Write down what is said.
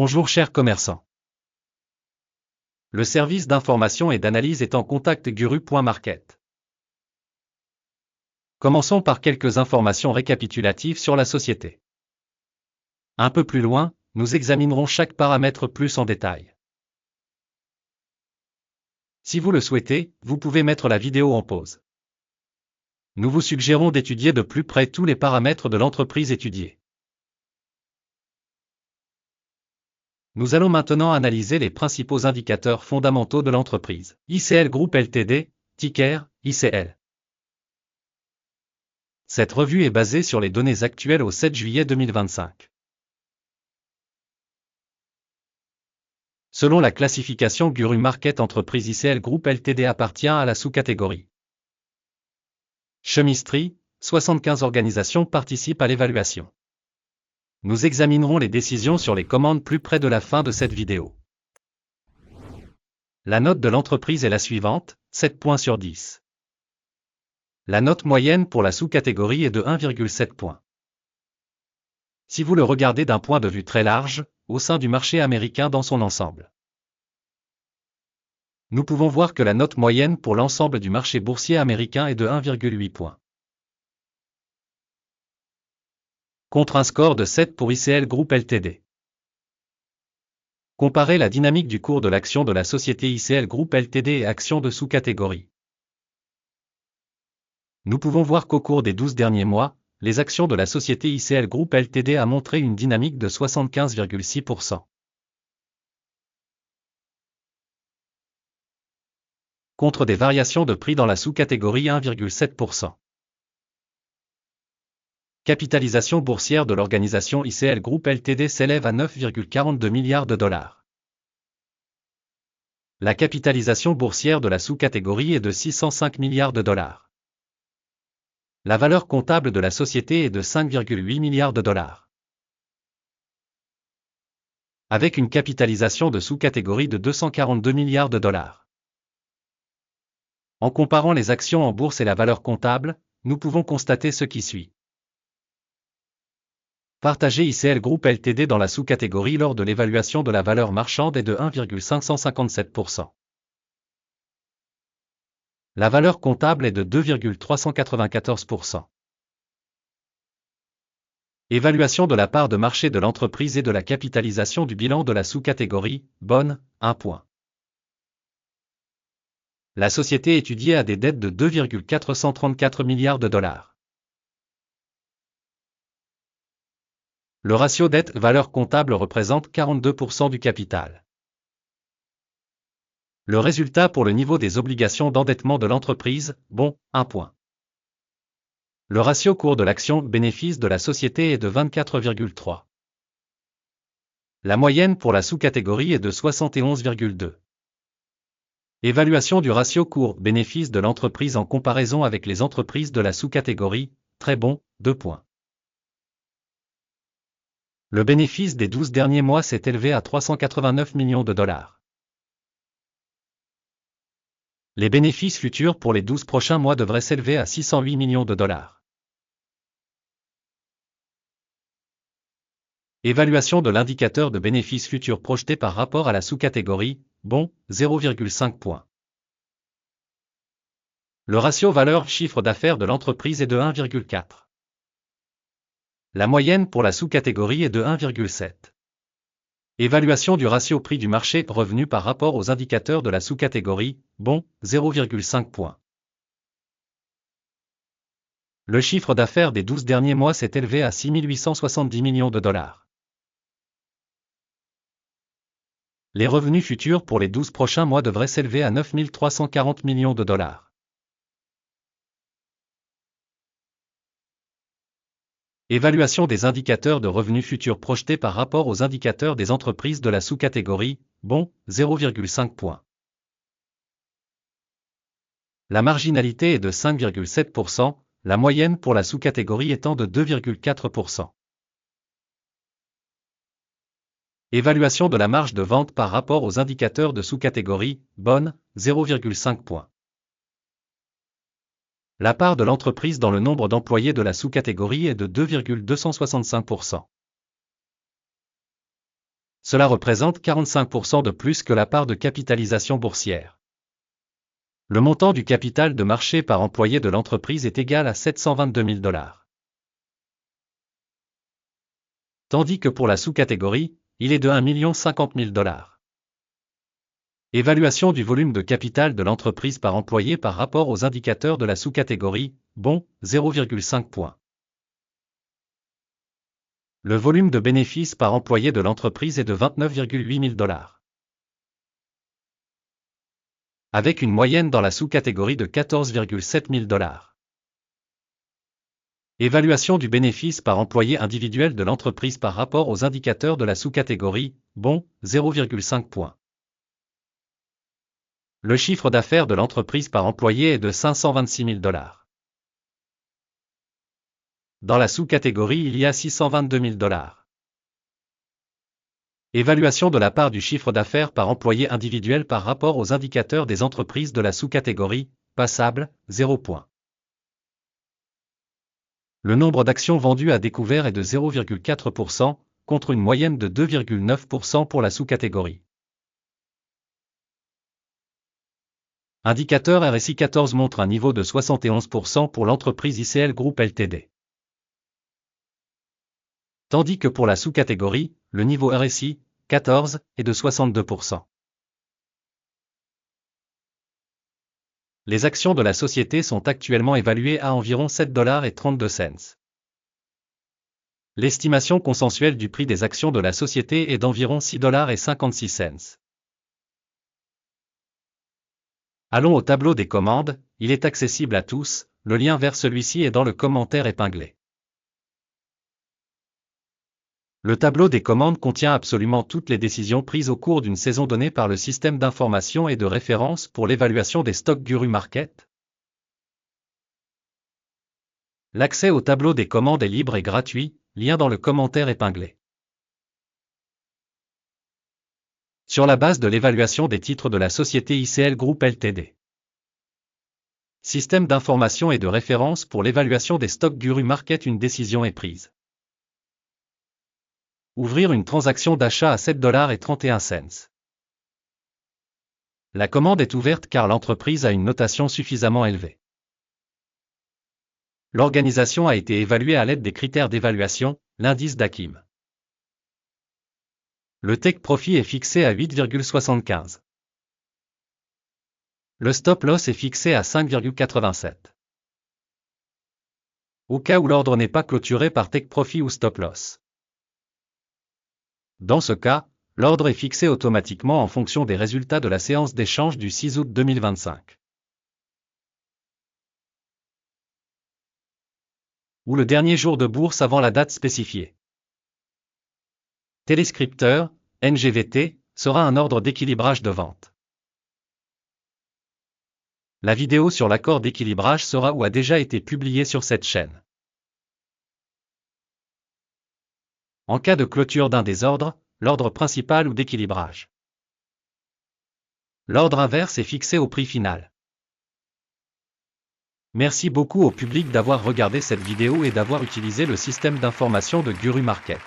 Bonjour chers commerçants. Le service d'information et d'analyse est en contact Guru.market. Commençons par quelques informations récapitulatives sur la société. Un peu plus loin, nous examinerons chaque paramètre plus en détail. Si vous le souhaitez, vous pouvez mettre la vidéo en pause. Nous vous suggérons d'étudier de plus près tous les paramètres de l'entreprise étudiée. Nous allons maintenant analyser les principaux indicateurs fondamentaux de l'entreprise. ICL Group Ltd, ticker, ICL. Cette revue est basée sur les données actuelles au 7 juillet 2025. Selon la classification Guru Market, entreprise ICL Group Ltd appartient à la sous-catégorie Chemistry. 75 organisations participent à l'évaluation. Nous examinerons les décisions sur les commandes plus près de la fin de cette vidéo. La note de l'entreprise est la suivante, 7 points sur 10. La note moyenne pour la sous-catégorie est de 1,7 points. Si vous le regardez d'un point de vue très large, au sein du marché américain dans son ensemble, nous pouvons voir que la note moyenne pour l'ensemble du marché boursier américain est de 1,8 points. Contre un score de 7 pour ICL Group Ltd. Comparez la dynamique du cours de l'action de la société ICL Group Ltd et actions de sous-catégorie. Nous pouvons voir qu'au cours des 12 derniers mois, les actions de la société ICL Group Ltd a montré une dynamique de 75,6%. Contre des variations de prix dans la sous-catégorie 1,7%. Capitalisation boursière de l'organisation ICL Group Ltd s'élève à 9,42 milliards de dollars. La capitalisation boursière de la sous-catégorie est de 605 milliards de dollars. La valeur comptable de la société est de 5,8 milliards de dollars. Avec une capitalisation de sous-catégorie de 242 milliards de dollars. En comparant les actions en bourse et la valeur comptable, nous pouvons constater ce qui suit. Partager ICL Group Ltd dans la sous-catégorie lors de l'évaluation de la valeur marchande est de 1,557%. La valeur comptable est de 2,394%. Évaluation de la part de marché de l'entreprise et de la capitalisation du bilan de la sous-catégorie, bonne, 1 point. La société étudiée a des dettes de 2,434 milliards de dollars. Le ratio dette-valeur comptable représente 42% du capital. Le résultat pour le niveau des obligations d'endettement de l'entreprise, bon, 1 point. Le ratio cours de l'action bénéfice de la société est de 24,3. La moyenne pour la sous-catégorie est de 71,2. Évaluation du ratio cours bénéfice de l'entreprise en comparaison avec les entreprises de la sous-catégorie, très bon, 2 points. Le bénéfice des 12 derniers mois s'est élevé à 389 millions de dollars. Les bénéfices futurs pour les 12 prochains mois devraient s'élever à 608 millions de dollars. Évaluation de l'indicateur de bénéfices futurs projeté par rapport à la sous-catégorie, bon, 0,5 points. Le ratio valeur-chiffre d'affaires de l'entreprise est de 1,4. La moyenne pour la sous-catégorie est de 1,7. Évaluation du ratio prix du marché revenu par rapport aux indicateurs de la sous-catégorie, bon, 0,5 points. Le chiffre d'affaires des 12 derniers mois s'est élevé à 6 870 millions de dollars. Les revenus futurs pour les 12 prochains mois devraient s'élever à 9 340 millions de dollars. Évaluation des indicateurs de revenus futurs projetés par rapport aux indicateurs des entreprises de la sous-catégorie, bon, 0,5 points. La marginalité est de 5,7%, la moyenne pour la sous-catégorie étant de 2,4%. Évaluation de la marge de vente par rapport aux indicateurs de sous-catégorie, bonne, 0,5 points. La part de l'entreprise dans le nombre d'employés de la sous-catégorie est de 2,265%. Cela représente 45% de plus que la part de capitalisation boursière. Le montant du capital de marché par employé de l'entreprise est égal à 722 000 $. Tandis que pour la sous-catégorie, il est de 1 050 000 $. Évaluation du volume de capital de l'entreprise par employé par rapport aux indicateurs de la sous-catégorie, bon, 0,5 points. Le volume de bénéfices par employé de l'entreprise est de 29,8 000 $. Avec une moyenne dans la sous-catégorie de 14,7 000 $. Évaluation du bénéfice par employé individuel de l'entreprise par rapport aux indicateurs de la sous-catégorie, bon, 0,5 points. Le chiffre d'affaires de l'entreprise par employé est de 526 000 $. Dans la sous-catégorie, il y a 622 000 $. Évaluation de la part du chiffre d'affaires par employé individuel par rapport aux indicateurs des entreprises de la sous-catégorie, passable, 0 points. Le nombre d'actions vendues à découvert est de 0,4%, contre une moyenne de 2,9% pour la sous-catégorie. Indicateur RSI 14 montre un niveau de 71% pour l'entreprise ICL Group Ltd. Tandis que pour la sous-catégorie, le niveau RSI, 14, est de 62%. Les actions de la société sont actuellement évaluées à environ 7,32 $. L'estimation consensuelle du prix des actions de la société est d'environ 6,56 $. Allons au tableau des commandes, il est accessible à tous, le lien vers celui-ci est dans le commentaire épinglé. Le tableau des commandes contient absolument toutes les décisions prises au cours d'une saison donnée par le système d'information et de référence pour l'évaluation des stocks Guru Market. L'accès au tableau des commandes est libre et gratuit, lien dans le commentaire épinglé. Sur la base de l'évaluation des titres de la société ICL Group Ltd. Système d'information et de référence pour l'évaluation des stocks Guru Market, une décision est prise. Ouvrir une transaction d'achat à 7,31 $. La commande est ouverte car l'entreprise a une notation suffisamment élevée. L'organisation a été évaluée à l'aide des critères d'évaluation, l'indice d'Akim. Le take profit est fixé à 8,75. Le stop loss est fixé à 5,87. Au cas où l'ordre n'est pas clôturé par take profit ou stop loss. Dans ce cas, l'ordre est fixé automatiquement en fonction des résultats de la séance d'échange du 6 août 2025. Ou le dernier jour de bourse avant la date spécifiée. Téléscripteur, NGVT, sera un ordre d'équilibrage de vente. La vidéo sur l'accord d'équilibrage sera ou a déjà été publiée sur cette chaîne. En cas de clôture d'un des ordres, l'ordre principal ou d'équilibrage. L'ordre inverse est fixé au prix final. Merci beaucoup au public d'avoir regardé cette vidéo et d'avoir utilisé le système d'information de Guru Market.